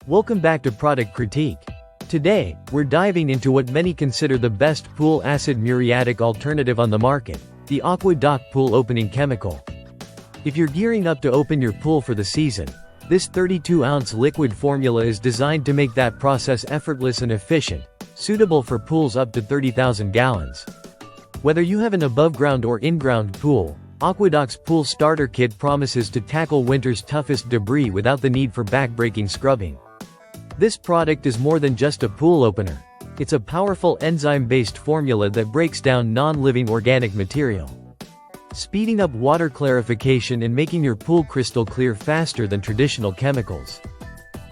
Welcome back to Product Critique. Today, we're diving into what many consider the best Pool Acid Muriatic alternative on the market, the AquaDoc Pool Opening Chemical. If you're gearing up to open your pool for the season, this 32-ounce liquid formula is designed to make that process effortless and efficient, suitable for pools up to 30,000 gallons. Whether you have an above-ground or in-ground pool, AquaDoc's Pool Starter Kit promises to tackle winter's toughest debris without the need for back-breaking scrubbing. This product is more than just a pool opener. It's a powerful enzyme-based formula that breaks down non-living organic material, speeding up water clarification and making your pool crystal clear faster than traditional chemicals.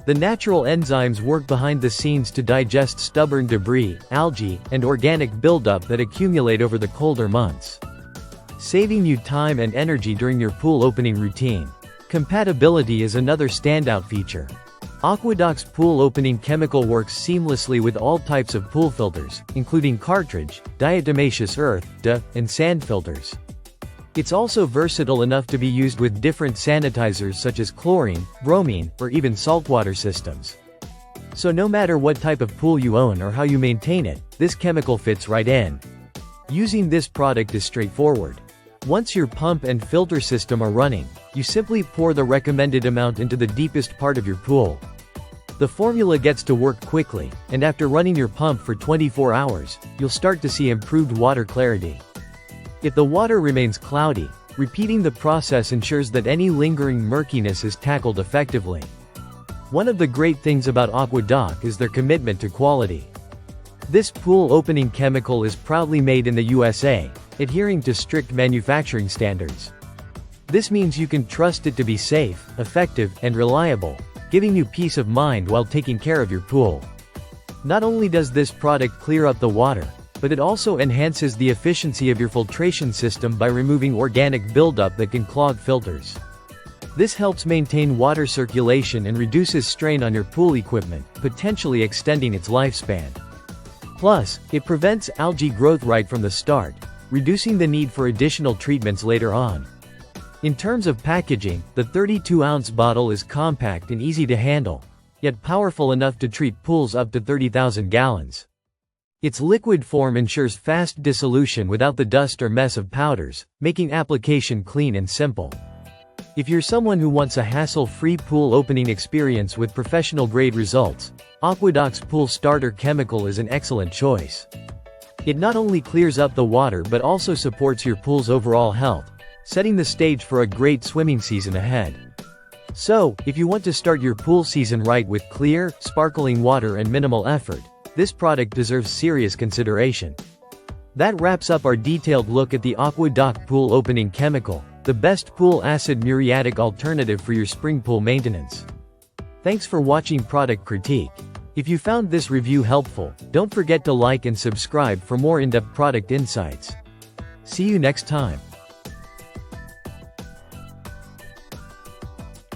The natural enzymes work behind the scenes to digest stubborn debris, algae, and organic buildup that accumulate over the colder months, saving you time and energy during your pool opening routine. Compatibility is another standout feature. AquaDoc's pool opening chemical works seamlessly with all types of pool filters, including cartridge, diatomaceous earth, and sand filters. It's also versatile enough to be used with different sanitizers such as chlorine, bromine, or even saltwater systems. So no matter what type of pool you own or how you maintain it, this chemical fits right in. Using this product is straightforward. Once your pump and filter system are running, you simply pour the recommended amount into the deepest part of your pool. The formula gets to work quickly, and after running your pump for 24 hours, you'll start to see improved water clarity. If the water remains cloudy, repeating the process ensures that any lingering murkiness is tackled effectively. One of the great things about AquaDoc is their commitment to quality. This pool opening chemical is proudly made in the USA, adhering to strict manufacturing standards. This means you can trust it to be safe, effective, and reliable, giving you peace of mind while taking care of your pool. Not only does this product clear up the water, but it also enhances the efficiency of your filtration system by removing organic buildup that can clog filters. This helps maintain water circulation and reduces strain on your pool equipment, potentially extending its lifespan. Plus, it prevents algae growth right from the start, reducing the need for additional treatments later on. In terms of packaging, the 32-ounce bottle is compact and easy to handle, yet powerful enough to treat pools up to 30,000 gallons. Its liquid form ensures fast dissolution without the dust or mess of powders, making application clean and simple. If you're someone who wants a hassle-free pool opening experience with professional-grade results, AquaDoc's Pool Starter Chemical is an excellent choice. It not only clears up the water but also supports your pool's overall health, setting the stage for a great swimming season ahead. So, if you want to start your pool season right with clear, sparkling water and minimal effort, this product deserves serious consideration. That wraps up our detailed look at the AquaDoc Pool Opening Chemical, the best pool acid muriatic alternative for your spring pool maintenance. Thanks for watching Product Critique. If you found this review helpful, don't forget to like and subscribe for more in-depth product insights. See you next time.